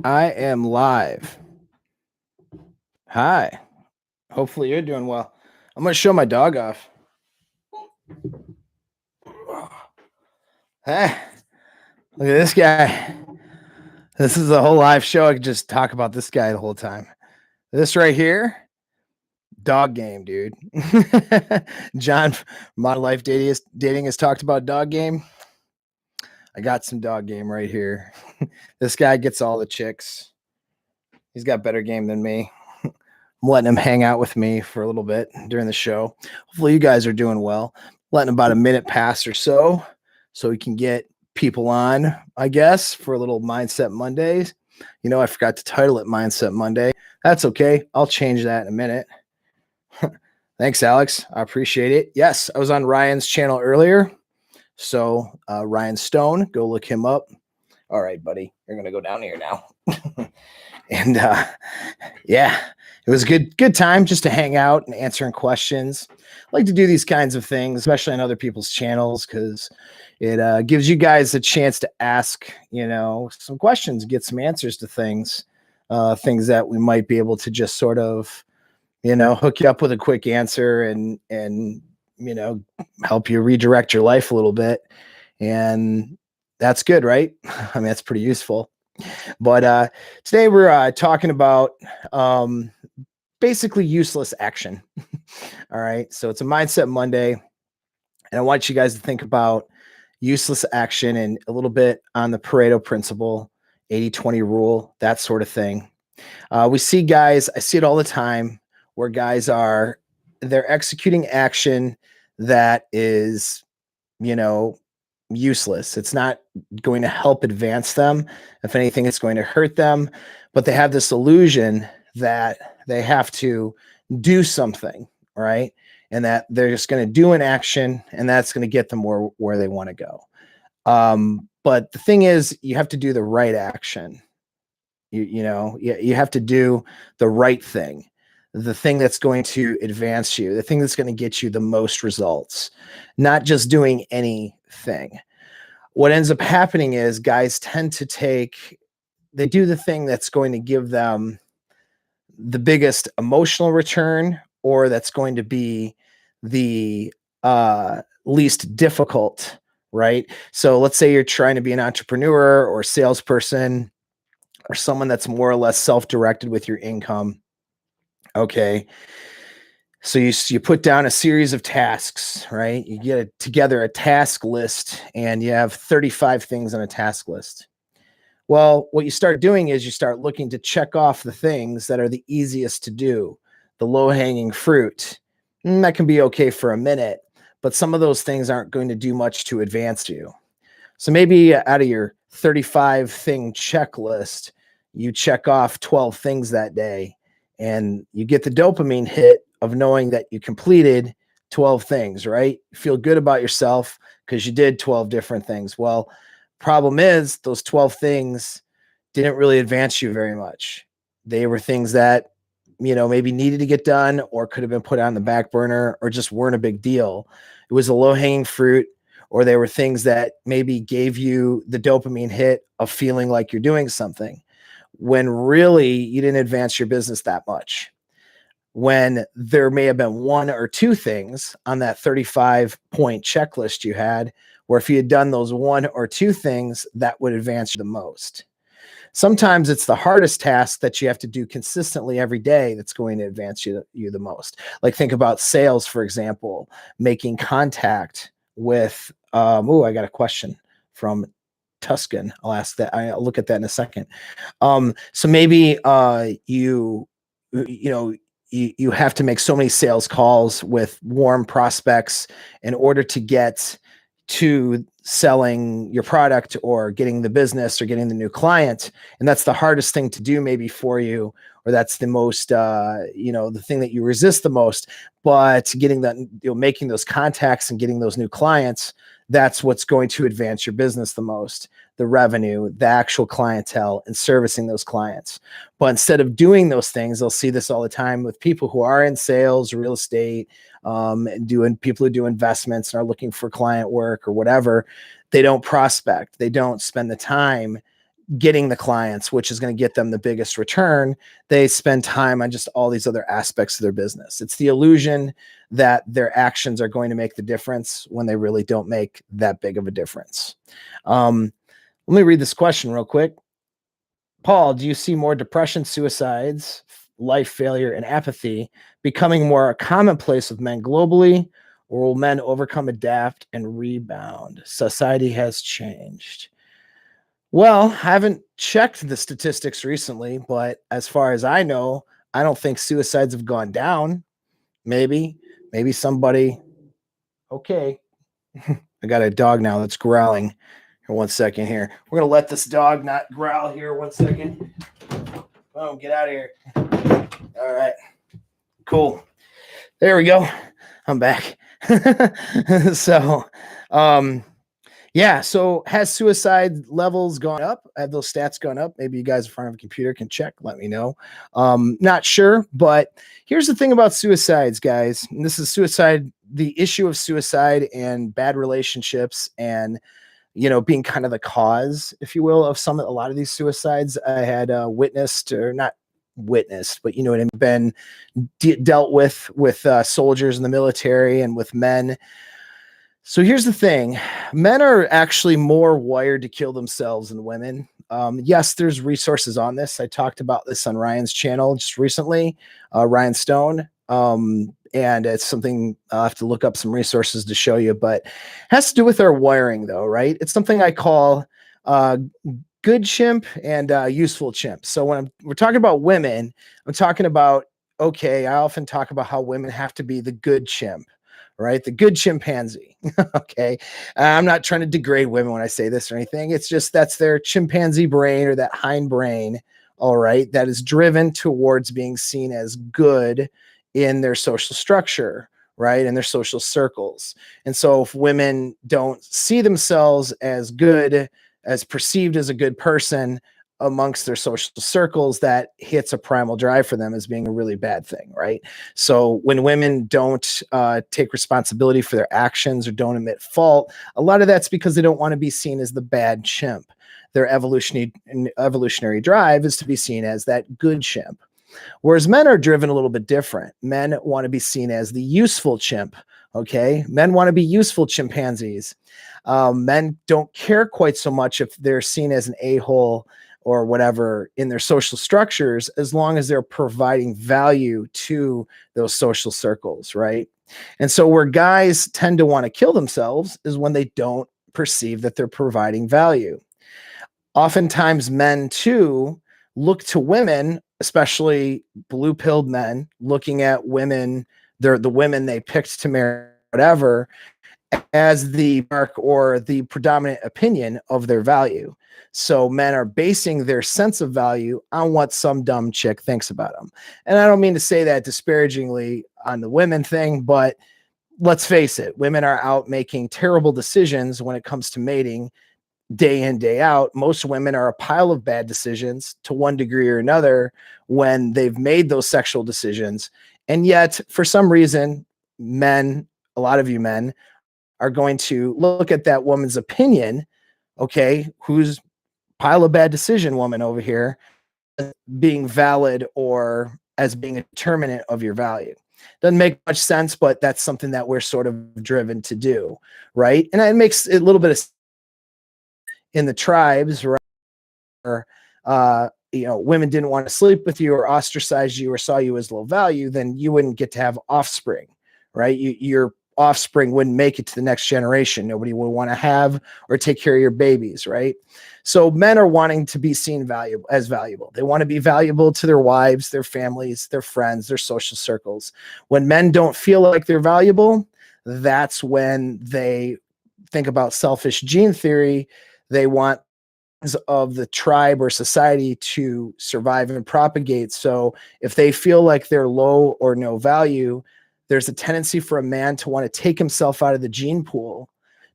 I am live. Hi. Hopefully you're doing well. I'm going to show my dog off. Hey, look at this guy. This is a whole live show. I could just talk about this guy the whole time. This right here, dog game, dude. John, Modern Life Dating has talked about dog game. I got some dog game right here. This guy gets all the chicks. He's got better game than me. I'm letting him hang out with me for a little bit during the show. Hopefully you guys are doing well. Letting about a minute pass or so we can get people on, I guess, for a little Mindset Mondays. You know, I forgot to title it Mindset Monday. That's okay. I'll change that in a minute. Thanks, Alex. I appreciate it. Yes, I was on Ryan's channel earlier. So Ryan Stone, go look him up. All right, buddy, you're going to go down here now. And yeah, it was a good time just to hang out and answering questions. I like to do these kinds of things, especially on other people's channels, because it gives you guys a chance to ask, some questions, get some answers to things that we might be able to just sort of, hook you up with a quick answer and help you redirect your life a little bit. And that's good, right? I mean, that's pretty useful. But today we're talking about basically useless action. All right. So it's a Mindset Monday. And I want you guys to think about useless action and a little bit on the Pareto principle, 80-20 rule, that sort of thing. We see guys, I see it all the time, where guys they're executing action that is, useless. It's not going to help advance them. If anything, it's going to hurt them. But they have this illusion that they have to do something, right? And that they're just going to do an action and that's going to get them where they want to go. But the thing is, you have to do the right action. You have to do the right thing, the thing that's going to advance you, the thing that's going to get you the most results, not just doing anything. What ends up happening is guys tend to they do the thing that's going to give them the biggest emotional return, or that's going to be the least difficult, right? So let's say you're trying to be an entrepreneur or salesperson or someone that's more or less self-directed with your income. Okay. So you put down a series of tasks, right? You get together a task list and you have 35 things on a task list. Well, what you start doing is you start looking to check off the things that are the easiest to do, the low-hanging fruit. That can be okay for a minute, but some of those things aren't going to do much to advance you. So maybe out of your 35 thing checklist, you check off 12 things that day and you get the dopamine hit of knowing that you completed 12 things, right? You feel good about yourself because you did 12 different things. Well, problem is those 12 things didn't really advance you very much. They were things that, maybe needed to get done or could have been put on the back burner or just weren't a big deal. It was a low-hanging fruit, or they were things that maybe gave you the dopamine hit of feeling like you're doing something when really you didn't advance your business that much. When there may have been one or two things on that 35-point checklist you had, where if you had done those one or two things, that would advance you the most. Sometimes it's the hardest task that you have to do consistently every day that's going to advance you the most. Like think about sales, for example, making contact with, I got a question from Tuscan. I'll ask that. I'll look at that in a second. So maybe you have to make so many sales calls with warm prospects in order to get to selling your product or getting the business or getting the new client. And that's the hardest thing to do maybe for you, or that's the most, the thing that you resist the most. But getting that, making those contacts and getting those new clients, that's what's going to advance your business the most, the revenue, the actual clientele, and servicing those clients. But instead of doing those things, they'll see this all the time with people who are in sales, real estate, and people who do investments and are looking for client work or whatever. They don't prospect. They don't spend the time getting the clients, which is going to get them the biggest return, they spend time on just all these other aspects of their business. It's the illusion that their actions are going to make the difference when they really don't make that big of a difference. Let me read this question real quick. Paul, do you see more depression, suicides, life failure, and apathy becoming more a commonplace of men globally, or will men overcome, adapt, and rebound? Society has changed. Well, I haven't checked the statistics recently, but as far as I know, I don't think suicides have gone down. Maybe somebody. Okay. I got a dog now that's growling. Here, 1 second here. We're going to let this dog not growl here. 1 second. Oh, get out of here. All right. Cool. There we go. I'm back. So, yeah. So has suicide levels gone up? Have those stats gone up? Maybe you guys in front of a computer can check. Let me know. Not sure, but here's the thing about suicides, guys. And this is suicide, the issue of suicide and bad relationships and, you know, being kind of the cause, if you will, of a lot of these suicides. I had witnessed, or not witnessed, but you know what I mean, been dealt with soldiers in the military and with men. So here's the thing. Men are actually more wired to kill themselves than women. Yes, there's resources on this. I talked about this on Ryan's channel just recently, Ryan Stone. And it's something I'll have to look up some resources to show you, but it has to do with our wiring though, right? It's something I call good chimp and useful chimp. So when we're talking about women, I'm talking about, okay, I often talk about how women have to be the good chimp, right? The good chimpanzee. Okay. I'm not trying to degrade women when I say this or anything. It's just that's their chimpanzee brain or that hind brain. All right. That is driven towards being seen as good in their social structure, right? In their social circles. And so if women don't see themselves as good, as perceived as a good person amongst their social circles, that hits a primal drive for them as being a really bad thing, right? So when women don't take responsibility for their actions or don't admit fault, a lot of that's because they don't want to be seen as the bad chimp. Their evolutionary drive is to be seen as that good chimp. Whereas men are driven a little bit different. Men want to be seen as the useful chimp. Okay. Men want to be useful chimpanzees. Men don't care quite so much if they're seen as an a-hole or whatever in their social structures, as long as they're providing value to those social circles. Right. And so where guys tend to want to kill themselves is when they don't perceive that they're providing value. Oftentimes men too look to women, especially blue-pilled men, looking at women, the women they picked to marry, whatever, as the mark or the predominant opinion of their value. So men are basing their sense of value on what some dumb chick thinks about them. And I don't mean to say that disparagingly on the women thing, but let's face it, women are out making terrible decisions when it comes to mating day in, day out. Most women are a pile of bad decisions to one degree or another when they've made those sexual decisions. And yet, for some reason, men, a lot of you men, are going to look at that woman's opinion, okay, who's pile of bad decision woman over here, being valid or as being a determinant of your value. Doesn't make much sense, but that's something that we're sort of driven to do, right? And it makes a little bit of in the tribes, right? Or, you know, women didn't want to sleep with you or ostracize you or saw you as low value, then you wouldn't get to have offspring, right? Your offspring wouldn't make it to the next generation. Nobody would want to have or take care of your babies, right? So men are wanting to be seen as valuable. They want to be valuable to their wives, their families, their friends, their social circles. When men don't feel like they're valuable, that's when they think about selfish gene theory. They want of the tribe or society to survive and propagate. So if they feel like they're low or no value, there's a tendency for a man to want to take himself out of the gene pool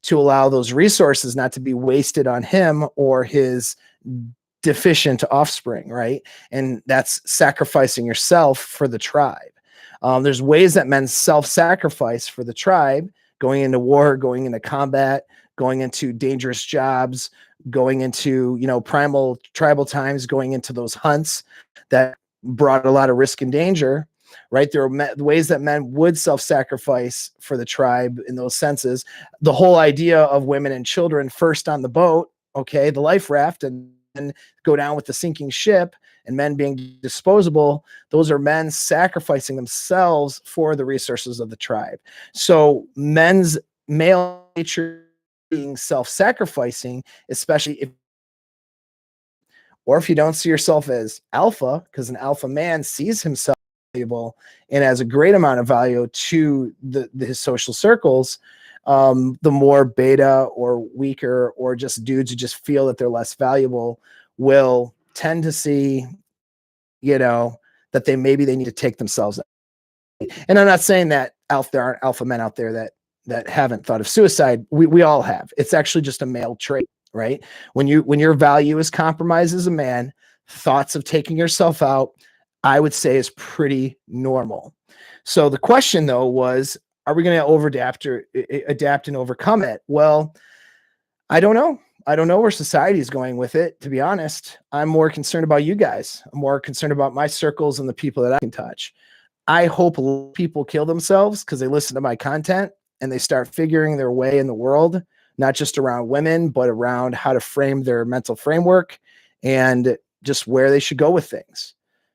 to allow those resources not to be wasted on him or his deficient offspring, right? And that's sacrificing yourself for the tribe. There's ways that men self-sacrifice for the tribe, going into war, going into combat, going into dangerous jobs, going into, primal tribal times, going into those hunts that brought a lot of risk and danger, right? There are ways that men would self-sacrifice for the tribe in those senses. The whole idea of women and children first on the boat, okay, the life raft, and then go down with the sinking ship, and men being disposable, those are men sacrificing themselves for the resources of the tribe. So men's male nature being self-sacrificing, especially if you don't see yourself as alpha, because an alpha man sees himself valuable and has a great amount of value to his social circles, the more beta or weaker or just dudes who just feel that they're less valuable will tend to see, that they need to take themselves out. And I'm not saying that there aren't alpha men out there that haven't thought of suicide. We all have. It's actually just a male trait, right? When your value is compromised as a man, thoughts of taking yourself out, I would say, is pretty normal. So the question though was, are we going to adapt and overcome it? Well, I don't know. I don't know where society is going with it, to be honest. I'm more concerned about you guys. I'm more concerned about my circles and the people that I can touch. I hope people kill themselves because they listen to my content and they start figuring their way in the world, not just around women, but around how to frame their mental framework and just where they should go with things.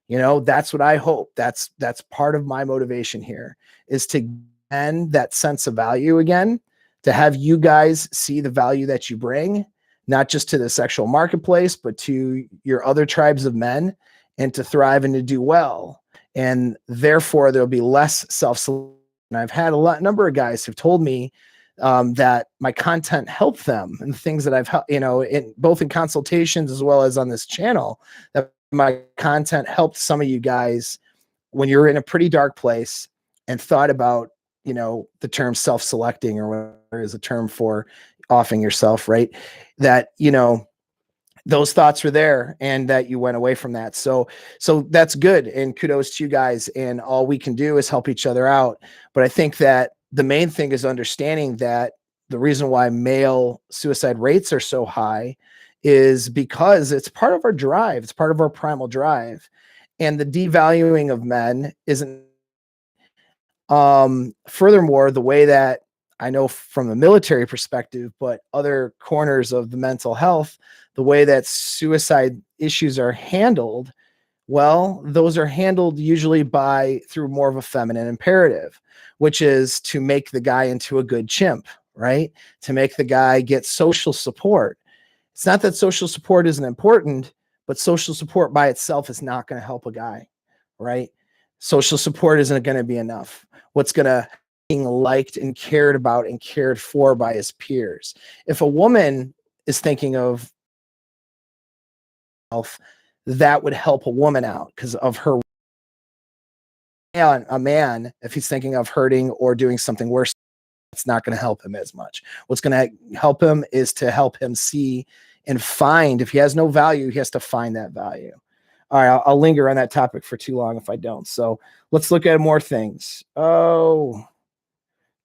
That's what I hope. That's part of my motivation here, is to end that sense of value again, to have you guys see the value that you bring, not just to the sexual marketplace, but to your other tribes of men, and to thrive and to do well. And therefore there'll be less self-selection. And I've had number of guys who've told me that my content helped them, and things that I've, both in consultations as well as on this channel, that my content helped some of you guys when you're in a pretty dark place and thought about, the term self-selecting, or whatever is a term for offing yourself, right? That, those thoughts were there and that you went away from that. So that's good. And kudos to you guys. And all we can do is help each other out. But I think that the main thing is understanding that the reason why male suicide rates are so high is because it's part of our drive. It's part of our primal drive. And the devaluing of men isn't. Furthermore, the way that I know from a military perspective, but other corners of the mental health, the way that suicide issues are handled, well, those are handled usually through more of a feminine imperative, which is to make the guy into a good chimp, right? To make the guy get social support. It's not that social support isn't important, but social support by itself is not going to help a guy, right? Social support isn't going to be enough. What's going to being liked and cared about and cared for by his peers. If a woman is thinking of health, that would help a woman out because of her. And a man, if he's thinking of hurting or doing something worse, it's not going to help him as much. What's going to help him is to help him see and find. If he has no value, he has to find that value. All right, I'll linger on that topic for too long if I don't. So let's look at more things. Oh,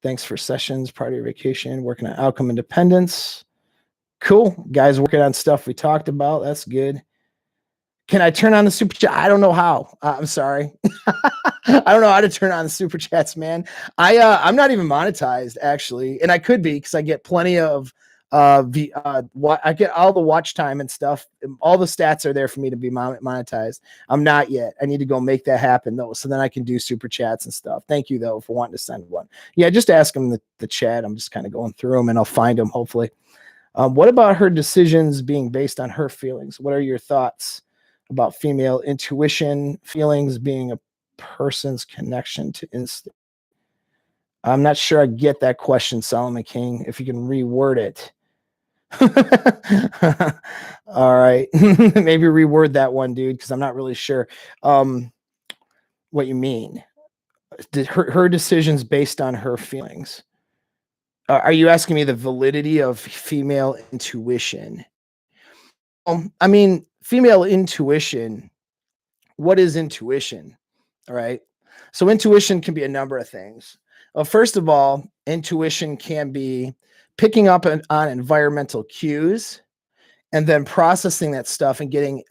thanks for sessions, part of your vacation, working on outcome independence. Cool. Guys working on stuff we talked about. That's good. Can I turn on the super chat? I don't know how. I'm sorry. I don't know how to turn on the super chats, man. I'm not even monetized actually, and I could be because I get plenty of I get all the watch time and stuff. All the stats are there for me to be monetized. I'm not yet. I need to go make that happen though, so then I can do super chats and stuff. Thank you though for wanting to send one. Yeah, just ask them the chat. I'm just kind of going through them and I'll find them hopefully. What about her decisions being based on her feelings? What are your thoughts about female intuition, feelings being a person's connection to instinct? I'm not sure I get that question, Solomon King. If you can reword it. All right. Maybe reword that one, dude, because I'm not really sure what you mean. Did her decisions based on her feelings? Are you asking me the validity of female intuition? I mean, female intuition. What is intuition? All right. So intuition can be a number of things. Well, first of all, intuition can be picking up on environmental cues and then processing that stuff and getting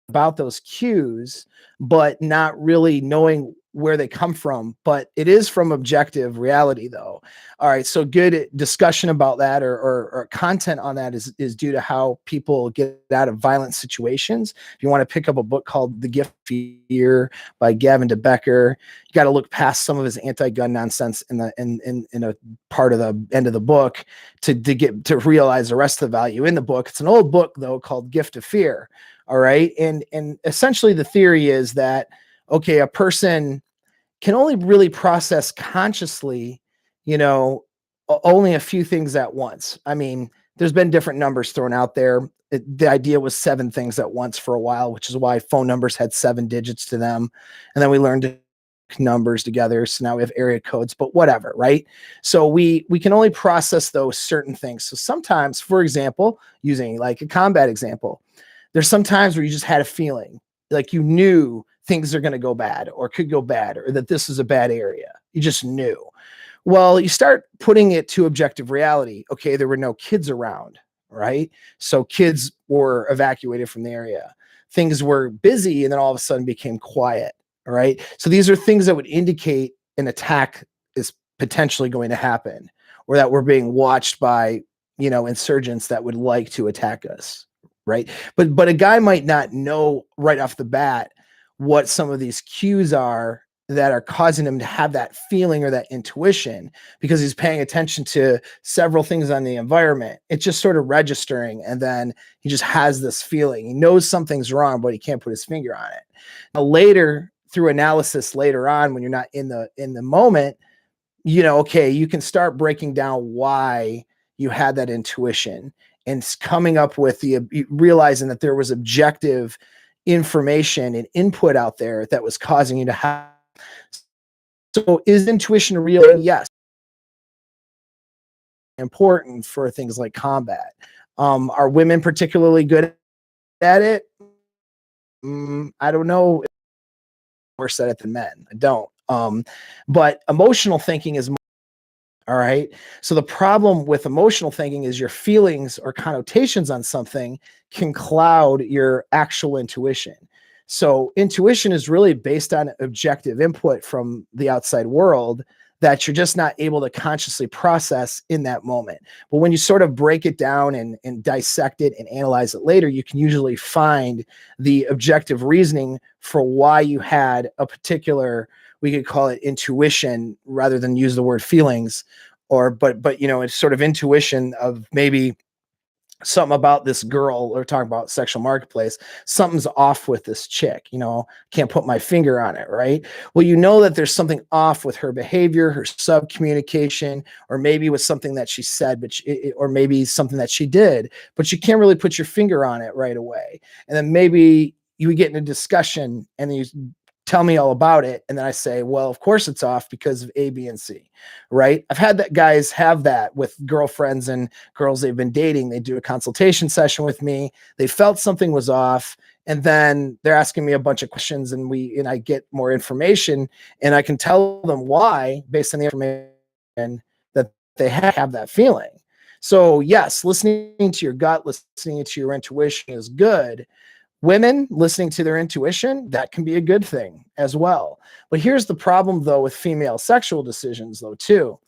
about those cues, but not really knowing where they come from. But it is from objective reality, though. All right, so good discussion about that, or content on that is due to how people get out of violent situations. If you want to pick up a book called The Gift of Fear by Gavin DeBecker, you got to look past some of his anti-gun nonsense in a part of the end of the book to get to realize the rest of the value in the book. It's an old book, though, called Gift of Fear. All right. And essentially the theory is that, okay, a person can only really process consciously, only a few things at once. I mean, there's been different numbers thrown out there. The idea was 7 things at once for a while, which is why phone numbers had 7 digits to them. And then we learned numbers together. So now we have area codes, but whatever, right? So we can only process those certain things. So sometimes, for example, using like a combat example, there's some times where you just had a feeling like you knew things are going to go bad or could go bad, or that this is a bad area. You just knew. Well, you start putting it to objective reality. Okay, there were no kids around, right? So kids were evacuated from the area. Things were busy and then all of a sudden became quiet, right? So these are things that would indicate an attack is potentially going to happen, or that we're being watched by, insurgents that would like to attack us. Right. But a guy might not know right off the bat what some of these cues are that are causing him to have that feeling or that intuition, because he's paying attention to several things on the environment. It's just sort of registering. And then he just has this feeling. He knows something's wrong, but he can't put his finger on it. Now, later, through analysis later on, when you're not in the moment, okay, you can start breaking down why you had that intuition and coming up with realizing that there was objective information and input out there that was causing you to have. So is intuition real? Yes. Important for things like combat. Are women particularly good at it? I don't know. Worse at it than men. I don't. But emotional thinking is. All right. So the problem with emotional thinking is your feelings or connotations on something can cloud your actual intuition. So intuition is really based on objective input from the outside world that you're just not able to consciously process in that moment. But when you sort of break it down and dissect it and analyze it later, you can usually find the objective reasoning for why you had a particular, we could call it intuition rather than use the word feelings, but it's sort of intuition of maybe something about this girl, or talking about sexual marketplace, something's off with this chick, can't put my finger on it, right? Well, that there's something off with her behavior, her sub communication, or maybe with something that she said, or maybe something that she did, but you can't really put your finger on it right away. And then maybe you get in a discussion and then you tell me all about it. And then I say, well, of course it's off because of A, B, and C, right? I've had that guys have that with girlfriends and girls they've been dating. They do a consultation session with me. They felt something was off. And then they're asking me a bunch of questions and I get more information and I can tell them why based on the information that they have that feeling. So yes, listening to your gut, listening to your intuition is good. Women listening to their intuition, that can be a good thing as well. But here's the problem, though, with female sexual decisions, though, too.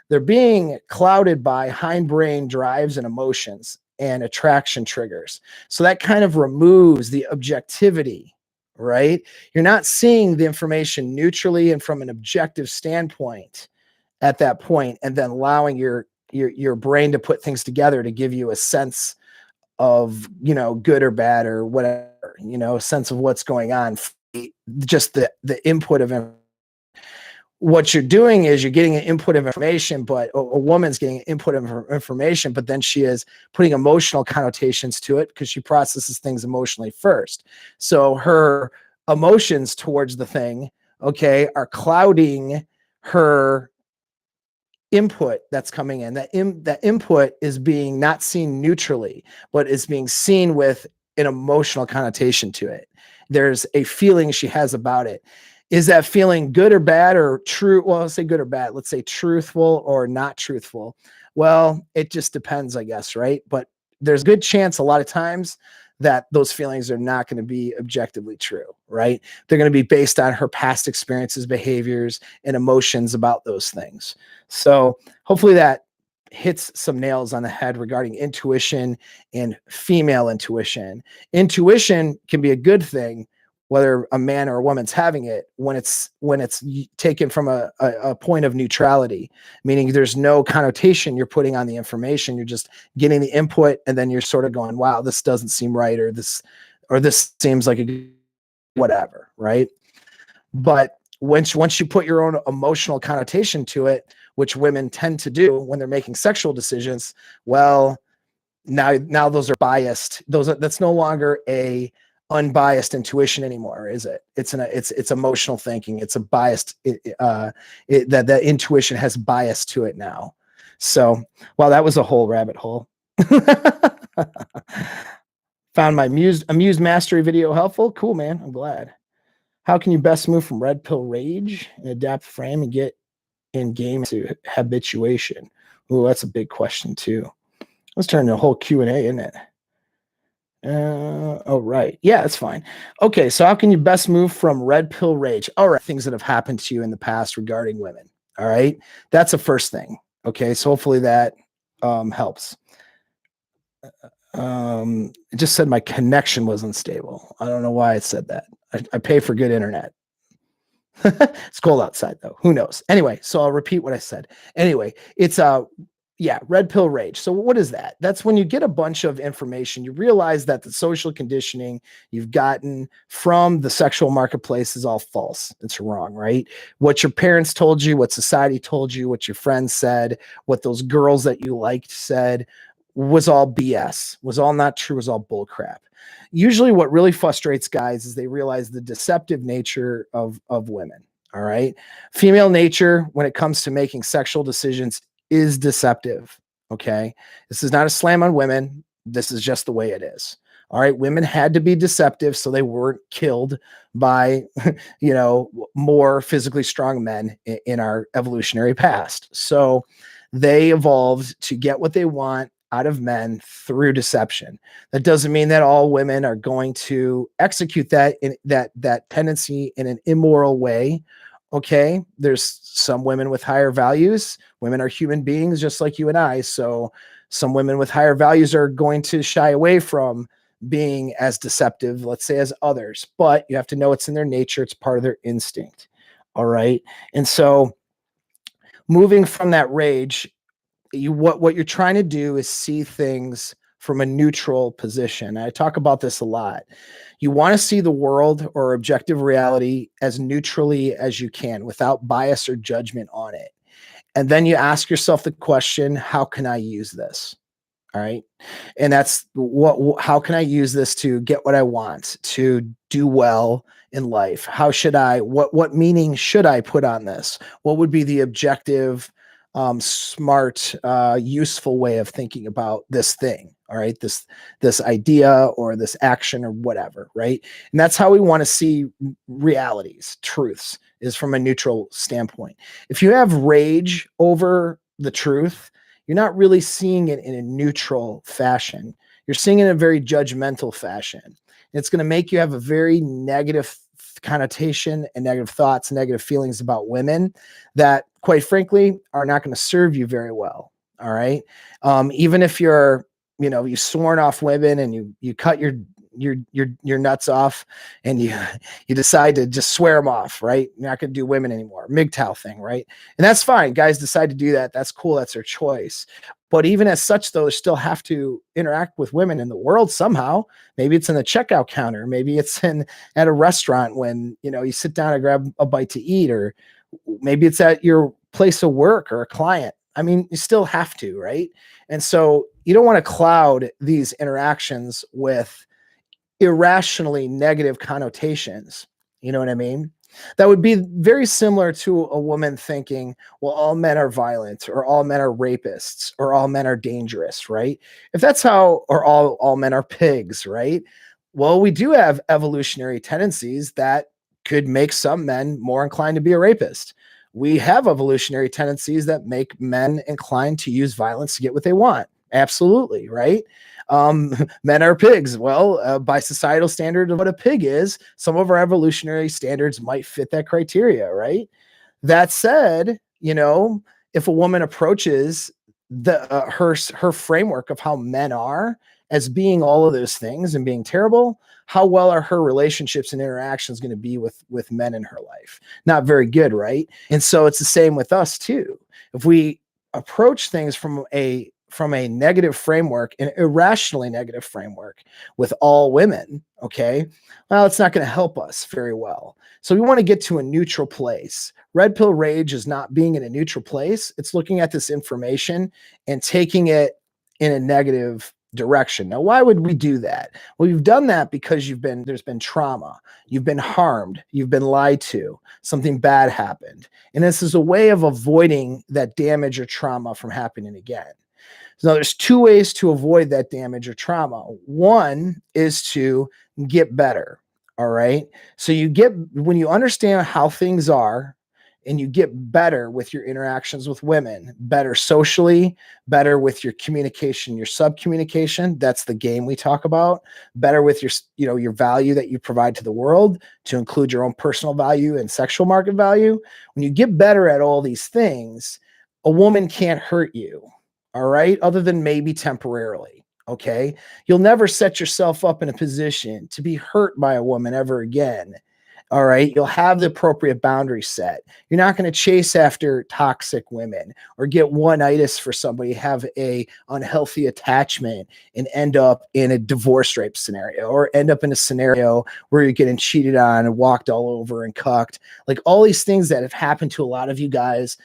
They're being clouded by hindbrain drives and emotions and attraction triggers. So that kind of removes the objectivity, right? You're not seeing the information neutrally and from an objective standpoint at that point, and then allowing your brain to put things together to give you a sense of good or bad or whatever, a sense of what's going on. Just the input of what you're doing is you're getting an input of information, but a woman's getting an input of information, but then she is putting emotional connotations to it because she processes things emotionally first. So her emotions towards the thing, okay, are clouding her input that's coming in. That input is being not seen neutrally, but is being seen with an emotional connotation to it. There's a feeling she has about it. Is that feeling good or bad or true? Well, let's say good or bad. Let's say truthful or not truthful. Well, it just depends, I guess, right? But there's a good chance a lot of times that those feelings are not going to be objectively true, right? They're going to be based on her past experiences, behaviors, and emotions about those things. So hopefully that hits some nails on the head regarding intuition and female intuition. Intuition can be a good thing whether a man or a woman's having it when it's taken from a point of neutrality, meaning there's no connotation you're putting on the information. You're just getting the input, and then you're sort of going, wow, this doesn't seem right, or this seems like a whatever, right? But once you put your own emotional connotation to it, which women tend to do when they're making sexual decisions, well, now those are biased. That's no longer a unbiased intuition anymore, is it? It's emotional thinking. It's a biased that intuition has bias to it now. So, wow, that was a whole rabbit hole. Found my Muse Mastery video helpful. Cool, man. I'm glad. How can you best move from red pill rage and adapt the frame and get in game to habituation? Oh, that's a big question too. Let's turn to a whole Q&A, isn't it? Oh, right. Yeah, that's fine. Okay, so how can you best move from red pill rage? All right, things that have happened to you in the past regarding women. All right, that's the first thing. Okay, so hopefully that helps. It just said my connection was unstable. I don't know why it said that. I pay for good internet. It's cold outside though. Who knows? Anyway, so I'll repeat what I said. Anyway, it's red pill rage. So what is that? That's when you get a bunch of information, you realize that the social conditioning you've gotten from the sexual marketplace is all false. It's wrong, right? What your parents told you, what society told you, what your friends said, what those girls that you liked said was all BS, was all not true, was all bullcrap. Usually what really frustrates guys is they realize the deceptive nature of women. All right. Female nature, when it comes to making sexual decisions, is deceptive. Okay. This is not a slam on women. This is just the way it is. All right. Women had to be deceptive so they weren't killed by, more physically strong men in our evolutionary past. So they evolved to get what they want out of men through deception. That doesn't mean that all women are going to execute that tendency in an immoral way. Okay, there's some women with higher values. Women are human beings just like you and I. So some women with higher values are going to shy away from being as deceptive, let's say, as others. But you have to know it's in their nature. It's part of their instinct. All right. And so moving from that rage, what you're trying to do is see things from a neutral position. I talk about this a lot. You want to see the world or objective reality as neutrally as you can without bias or judgment on it. And then you ask yourself the question, how can I use this? All right. And that's how can I use this to get what I want, to do well in life? How should what meaning should I put on this? What would be the objective, smart, useful way of thinking about this thing? All right. This idea or this action or whatever. Right. And that's how we want to see realities, truths, is from a neutral standpoint. If you have rage over the truth, you're not really seeing it in a neutral fashion. You're seeing it in a very judgmental fashion. And it's going to make you have a very negative connotation and negative thoughts and negative feelings about women that, quite frankly, are not going to serve you very well. All right. Even if you've sworn off women and you cut your nuts off and you decide to just swear them off, right? You're not going to do women anymore. MGTOW thing, right? And that's fine. Guys decide to do that. That's cool. That's their choice. But even as such, though, they still have to interact with women in the world somehow. Maybe it's in the checkout counter. Maybe it's at a restaurant when, you sit down and grab a bite to eat, or maybe it's at your place of work or a client. I mean, you still have to, right? And so you don't want to cloud these interactions with irrationally negative connotations. You know what I mean? That would be very similar to a woman thinking, well, all men are violent, or all men are rapists, or all men are dangerous, right? If that's how, or all men are pigs, right? Well, we do have evolutionary tendencies that could make some men more inclined to be a rapist, we have evolutionary tendencies that make men inclined to use violence to get what they want. Absolutely, right? Men are pigs. Well, by societal standard of what a pig is, some of our evolutionary standards might fit that criteria, right? That said, if a woman approaches the her framework of how men are as being all of those things and being terrible, how well are her relationships and interactions going to be with men in her life? Not very good, right? And so it's the same with us too. If we approach things from a negative framework, an irrationally negative framework with all women, okay, well, it's not going to help us very well. So we want to get to a neutral place. Red pill rage is not being in a neutral place. It's looking at this information and taking it in a negative direction. Now, why would we do that? Well, you've done that because there's been trauma. You've been harmed. You've been lied to. Something bad happened. And this is a way of avoiding that damage or trauma from happening again. So there's two ways to avoid that damage or trauma. One is to get better. All right. So when you understand how things are and you get better with your interactions with women, better socially, better with your communication, your sub-communication, that's the game we talk about, better with your value that you provide to the world, to include your own personal value and sexual market value. When you get better at all these things, a woman can't hurt you. All right. Other than maybe temporarily. Okay. You'll never set yourself up in a position to be hurt by a woman ever again. All right. You'll have the appropriate boundary set. You're not going to chase after toxic women or get one-itis for somebody, have a unhealthy attachment and end up in a divorce rape scenario, or end up in a scenario where you're getting cheated on and walked all over and cucked. Like all these things that have happened to a lot of you guys.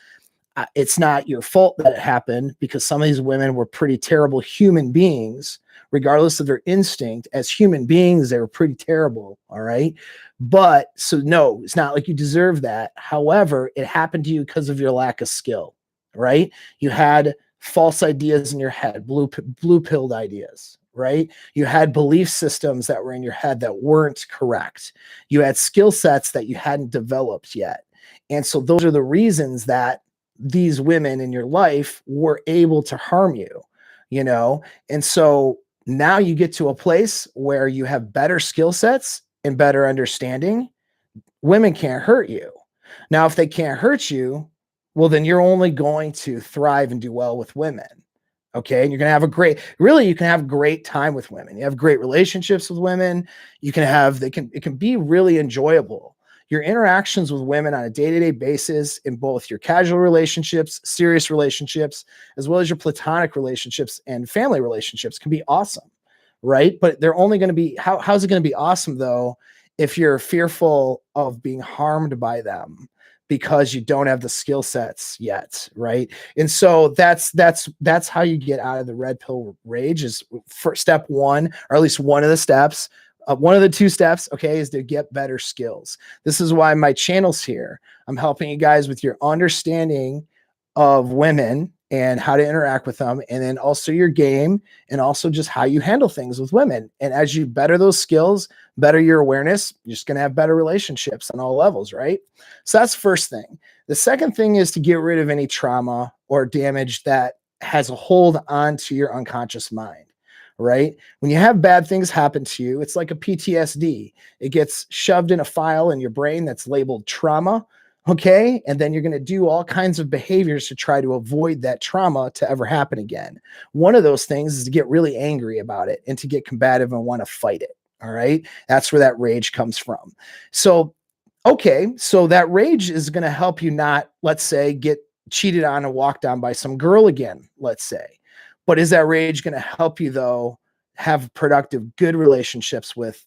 It's not your fault that it happened, because some of these women were pretty terrible human beings, regardless of their instinct. As human beings, they were pretty terrible. All right. But so no, it's not like you deserve that. However, it happened to you because of your lack of skill, right? You had false ideas in your head, blue pilled ideas, right? You had belief systems that were in your head that weren't correct. You had skill sets that you hadn't developed yet. And so those are the reasons that these women in your life were able to harm you, and so now you get to a place where you have better skill sets and better understanding. Women can't hurt you. Now, if they can't hurt you, well, then you're only going to thrive and do well with women. Okay. And you're going to have you can have great time with women. You have great relationships with women. It can be really enjoyable. Your interactions with women on a day-to-day basis in both your casual relationships, serious relationships, as well as your platonic relationships and family relationships can be awesome, right? But they're only going to be, how's it going to be awesome though, if you're fearful of being harmed by them because you don't have the skill sets yet, right? And so that's how you get out of the red pill rage, is for step one, or at least one of the steps. One of the two steps, okay, is to get better skills. This is why my channel's here. I'm helping you guys with your understanding of women and how to interact with them, and then also your game, and also just how you handle things with women. And as you better those skills, better your awareness, you're just going to have better relationships on all levels, right? So that's the first thing. The second thing is to get rid of any trauma or damage that has a hold onto your unconscious mind. Right? When you have bad things happen to you, it's like a PTSD. It gets shoved in a file in your brain that's labeled trauma. Okay. And then you're going to do all kinds of behaviors to try to avoid that trauma to ever happen again. One of those things is to get really angry about it and to get combative and want to fight it. All right. That's where that rage comes from. So, okay. So that rage is going to help you not, let's say, get cheated on and walked on by some girl again, let's say. But is that rage going to help you, though, have productive, good relationships with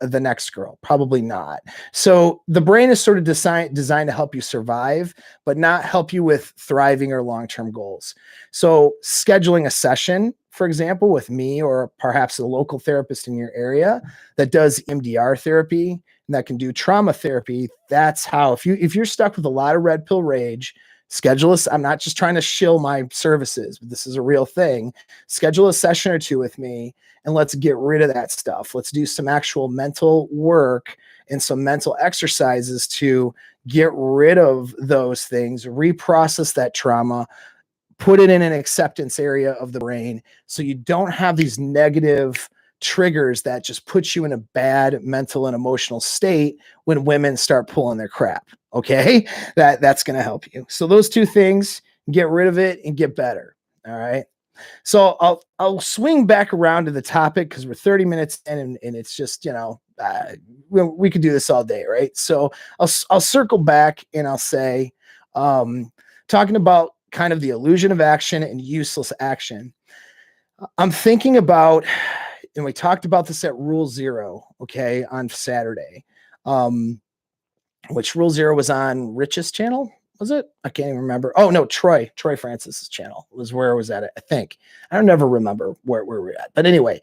the next girl? Probably not. So the brain is sort of designed to help you survive, but not help you with thriving or long-term goals. So scheduling a session, for example, with me or perhaps a local therapist in your area that does MDR therapy and that can do trauma therapy, that's how, if you're stuck with a lot of red pill rage, schedule us. I'm not just trying to shill my services, but this is a real thing. Schedule a session or two with me and let's get rid of that stuff. Let's do some actual mental work and some mental exercises to get rid of those things, reprocess that trauma, put it in an acceptance area of the brain so you don't have these negative triggers that just put you in a bad mental and emotional state when women start pulling their crap. Okay, that's going to help you. So those two things, get rid of it and get better. All right. So I'll swing back around to the topic because we're 30 minutes in, and it's just, we could do this all day, right? So I'll circle back and I'll say, talking about kind of the illusion of action and useless action. I'm thinking about, and we talked about this at Rule Zero, okay, on Saturday, which Rule Zero was on Rich's channel. Was it? I can't even remember. Oh no, Troy Francis's channel was where I was at it. I think I don't never remember where we're at. But anyway,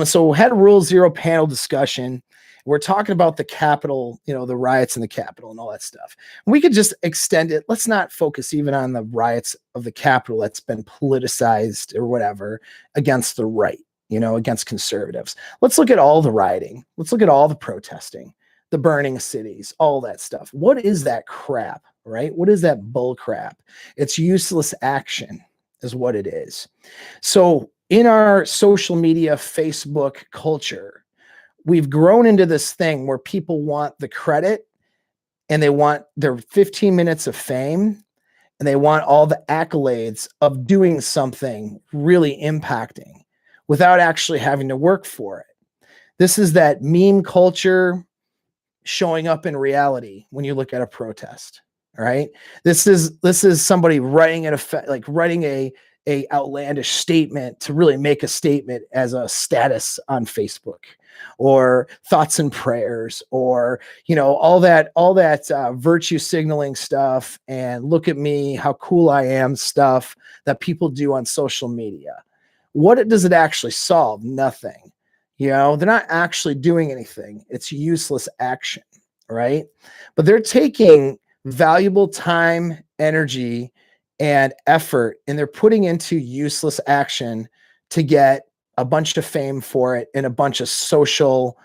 so we had a Rule Zero panel discussion. We're talking about the Capitol, the riots in the Capitol and all that stuff. We could just extend it. Let's not focus even on the riots of the Capitol that's been politicized or whatever against the right, against conservatives. Let's look at all the rioting. Let's look at all the protesting, the burning of cities, all that stuff. What is that crap? Right? What is that bull crap? It's useless action is what it is. So in our social media, Facebook culture, we've grown into this thing where people want the credit and they want their 15 minutes of fame and they want all the accolades of doing something really impacting without actually having to work for it. This is that meme culture showing up in reality when you look at a protest. All right. This is somebody writing a outlandish statement to really make a statement as a status on Facebook, or thoughts and prayers, or all that virtue signaling stuff and look at me, how cool I am stuff that people do on social media. What does it actually solve? Nothing. They're not actually doing anything. It's useless action, right? But they're taking valuable time, energy, and effort, and they're putting into useless action to get a bunch of fame for it and a bunch of social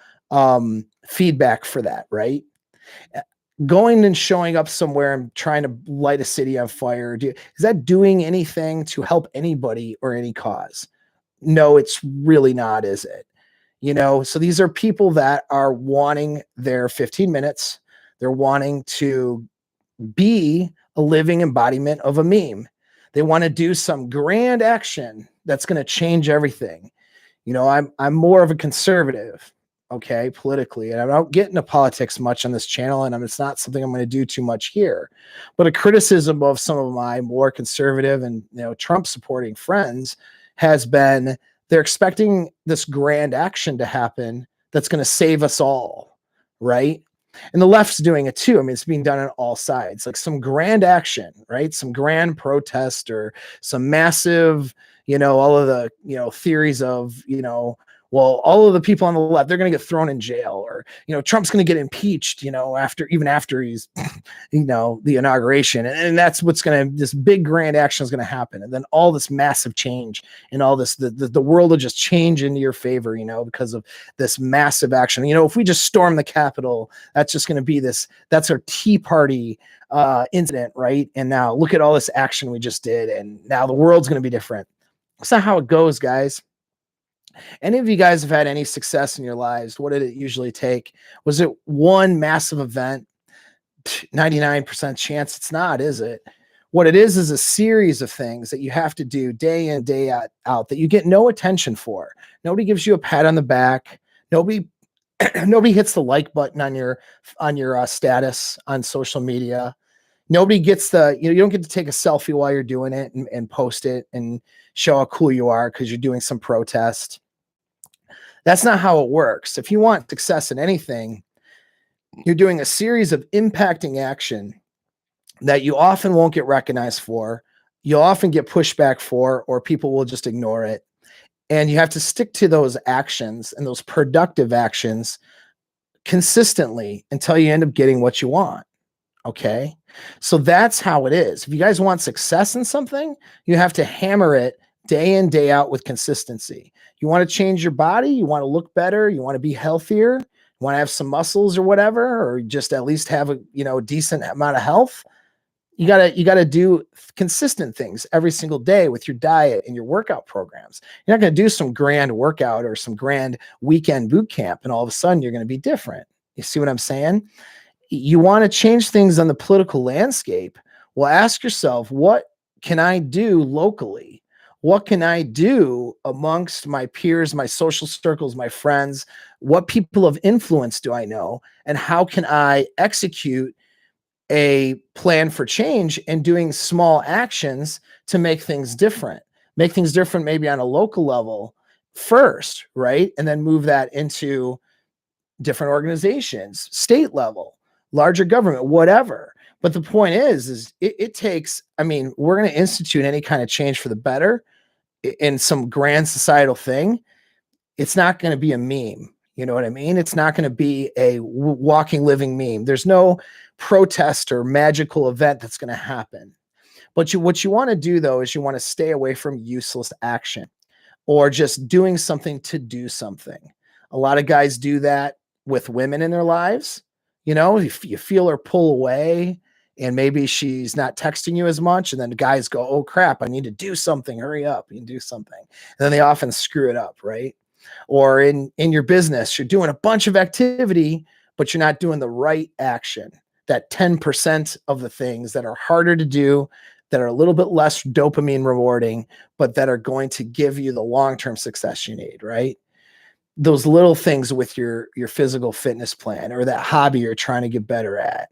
feedback for that, right? Going and showing up somewhere and trying to light a city on fire, is that doing anything to help anybody or any cause? No, it's really not, is it? So these are people that are wanting their 15 minutes. They're wanting to be a living embodiment of a meme. They want to do some grand action that's going to change everything. I'm more of a conservative, okay, politically, and I don't get into politics much on this channel, and it's not something I'm going to do too much here. But a criticism of some of my more conservative and Trump supporting friends has been they're expecting this grand action to happen that's going to save us all, right? And the left's doing it too. I mean, it's being done on all sides, like some grand action, right? Some grand protest or some massive, all of the, theories of, well, all of the people on the left, they're going to get thrown in jail, or, Trump's going to get impeached, after he's, the inauguration. And that's what's this big grand action is going to happen. And then all this massive change and all this, the world will just change into your favor, because of this massive action. If we just storm the Capitol, that's just going to be that's our Tea Party incident, right? And now look at all this action we just did. And now the world's going to be different. That's not how it goes, guys. Any of you guys have had any success in your lives? What did it usually take? Was it one massive event? 99% chance it's not, is it? What it is a series of things that you have to do day in, day out that you get no attention for. Nobody gives you a pat on the back. Nobody hits the like button on your status on social media. Nobody gets you don't get to take a selfie while you're doing it and post it and show how cool you are because you're doing some protest. That's not how it works. If you want success in anything, you're doing a series of impacting action that you often won't get recognized for. You'll often get pushback for, or people will just ignore it. And you have to stick to those actions and those productive actions consistently until you end up getting what you want. Okay. So that's how it is. If you guys want success in something, you have to hammer it day in, day out with consistency. You want to change your body. You want to look better. You want to be healthier. Want to have some muscles or whatever, or just at least have a decent amount of health. You gotta do consistent things every single day with your diet and your workout programs. You're not going to do some grand workout or some grand weekend boot camp and all of a sudden you're going to be different. You see what I'm saying? You want to change things on the political landscape. Well, ask yourself, what can I do locally? What can I do amongst my peers, my social circles, my friends? What people of influence do I know? And how can I execute a plan for change and doing small actions to make things different? Make things different maybe on a local level first, right? And then move that into different organizations, state level, larger government, whatever. But the point is it takes, I mean, we're going to institute any kind of change for the better in some grand societal thing. It's not going to be a meme. You know what I mean? It's not going to be a walking, living meme. There's no protest or magical event that's going to happen. But what you want to do, though, is you want to stay away from useless action or just doing something to do something. A lot of guys do that with women in their lives. You know, if you feel her pull away and maybe she's not texting you as much, and then the guys go, oh crap, I need to do something. Hurry up, you can do something. And then they often screw it up, right? Or in your business, you're doing a bunch of activity, but you're not doing the right action. That 10% of the things that are harder to do, that are a little bit less dopamine rewarding, but that are going to give you the long-term success you need, right? Those little things with your physical fitness plan or that hobby you're trying to get better at.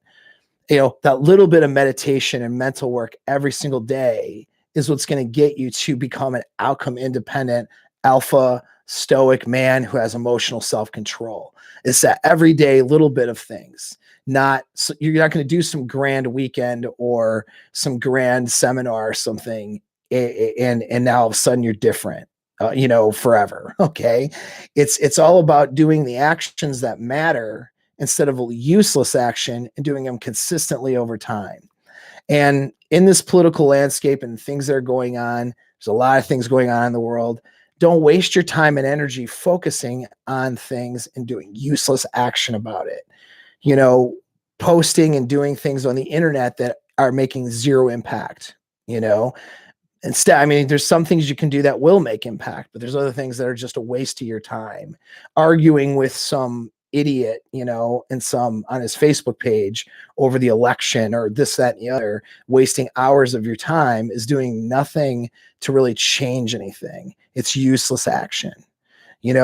That little bit of meditation and mental work every single day is what's going to get you to become an outcome independent, alpha, stoic man who has emotional self-control. It's that everyday little bit of things. You're not going to do some grand weekend or some grand seminar or something, and now all of a sudden you're different, forever. Okay, it's all about doing the actions that matter instead of a useless action and doing them consistently over time. And in this political landscape and things that are going on, there's a lot of things going on in the world. Don't waste your time and energy focusing on things and doing useless action about it. Posting and doing things on the internet that are making zero impact. Instead, I mean, there's some things you can do that will make impact, but there's other things that are just a waste of your time. Arguing with some idiot, and some on his Facebook page over the election or this, that, and the other, wasting hours of your time is doing nothing to really change anything. It's useless action,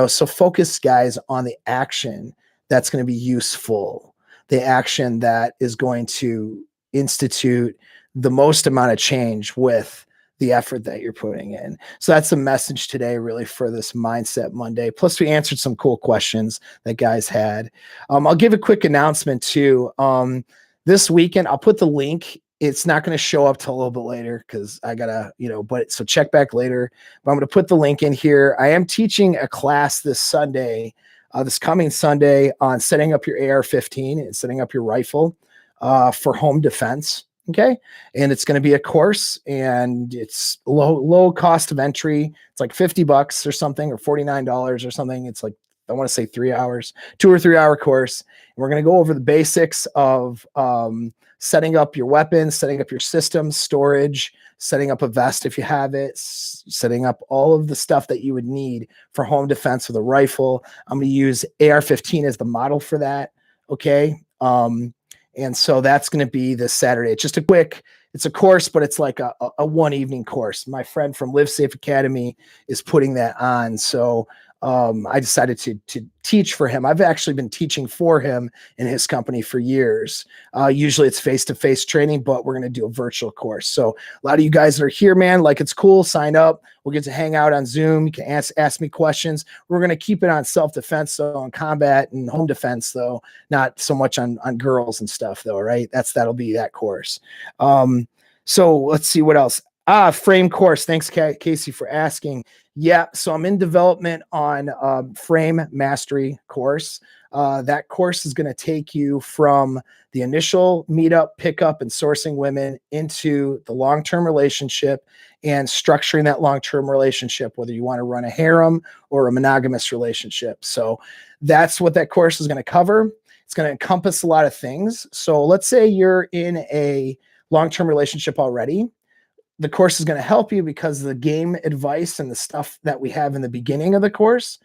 so focus, guys, on the action that's going to be useful, the action that is going to institute the most amount of change with the effort that you're putting in. So that's the message today, really, for this Mindset Monday. Plus, we answered some cool questions that guys had. I'll give a quick announcement too. This weekend, I'll put the link. It's not going to show up till a little bit later because I gotta, so check back later. But I'm going to put the link in here. I am teaching a class this coming Sunday, on setting up your AR-15 and setting up your rifle for home defense. Okay. And it's going to be a course, and it's low cost of entry. It's like $50 or something, or $49 or something. It's like, I want to say 3 hours, 2 or 3 hour course. And we're going to go over the basics of setting up your weapons, setting up your systems, storage, setting up a vest if you have it, setting up all of the stuff that you would need for home defense with a rifle. I'm going to use AR-15 as the model for that. Okay. And so that's going to be this Saturday. It's a course, but it's like a one evening course. My friend from Live Safe Academy is putting that on. So I decided to teach for him. I've actually been teaching for him in his company for years. Usually it's face-to-face training, but we're going to do a virtual course. So a lot of you guys that are here, man, it's cool. Sign up. We'll get to hang out on Zoom. You can ask me questions. We're going to keep it on self-defense, so on combat and home defense, though, not so much on girls and stuff, though, right? That'll be that course. So let's see what else. Frame course. Thanks, Casey, for asking. Yeah, so I'm in development on frame mastery course. That course is going to take you from the initial meetup, pickup, and sourcing women into the long-term relationship and structuring that long-term relationship, whether you want to run a harem or a monogamous relationship. So that's what that course is going to cover. It's going to encompass a lot of things. So let's say you're in a long-term relationship already. The course is going to help you because the game advice and the stuff that we have in the beginning of the course,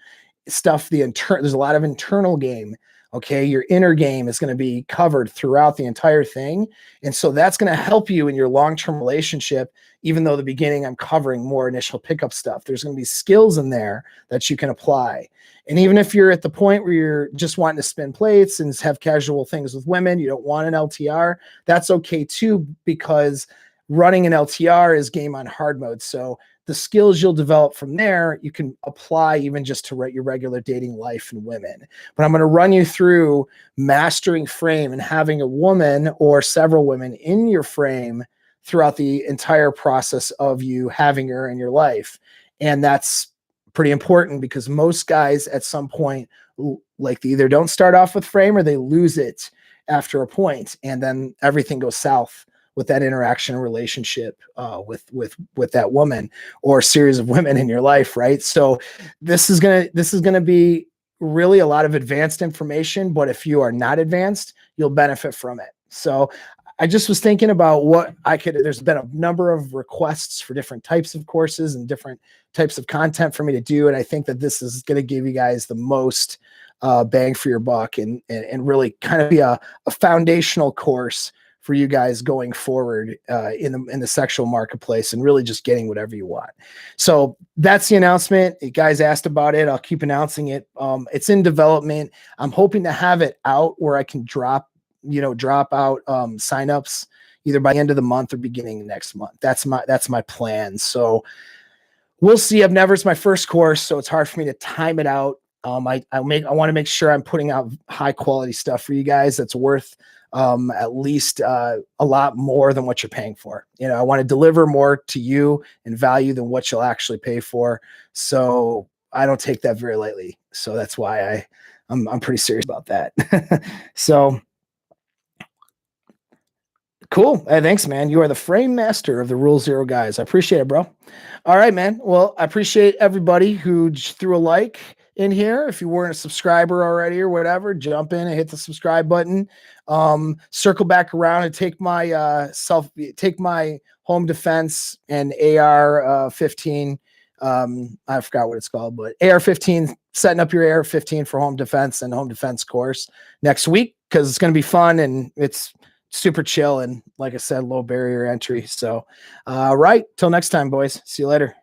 there's a lot of internal game. Okay. Your inner game is going to be covered throughout the entire thing. And so that's going to help you in your long-term relationship. Even though the beginning, I'm covering more initial pickup stuff, there's going to be skills in there that you can apply. And even if you're at the point where you're just wanting to spin plates and have casual things with women, you don't want an LTR, that's okay too, because running an LTR is game on hard mode. So the skills you'll develop from there, you can apply even just to your regular dating life and women. But I'm going to run you through mastering frame and having a woman or several women in your frame throughout the entire process of you having her in your life. And that's pretty important because most guys at some point, like, they either don't start off with frame or they lose it after a point, and then everything goes south with that interaction and relationship with that woman or series of women in your life, right? So this is gonna be really a lot of advanced information, but if you are not advanced, you'll benefit from it. So I just was thinking about what I could. There's been a number of requests for different types of courses and different types of content for me to do, and I think that this is going to give you guys the most bang for your buck and really kind of be a foundational course for you guys going forward in the sexual marketplace and really just getting whatever you want. So that's the announcement. You guys asked about it. I'll keep announcing it. It's in development. I'm hoping to have it out where I can drop out signups either by the end of the month or beginning of next month. That's my plan. So we'll see. It's my first course, so it's hard for me to time it out. I want to make sure I'm putting out high quality stuff for you guys that's worth at least a lot more than what you're paying for. I want to deliver more to you in value than what you'll actually pay for. So I don't take that very lightly. So that's why I'm pretty serious about that. So cool. Hey, thanks, man. You are the frame master of the Rule Zero guys. I appreciate it, bro. All right, man. Well, I appreciate everybody who threw a like in here. If you weren't a subscriber already or whatever, jump in and hit the subscribe button. Circle back around and take my home defense and AR-15. I forgot what it's called, but AR-15, setting up your AR-15 for home defense and home defense course next week, because it's going to be fun and it's super chill. And like I said, low barrier entry. So, right. Till next time, boys. See you later.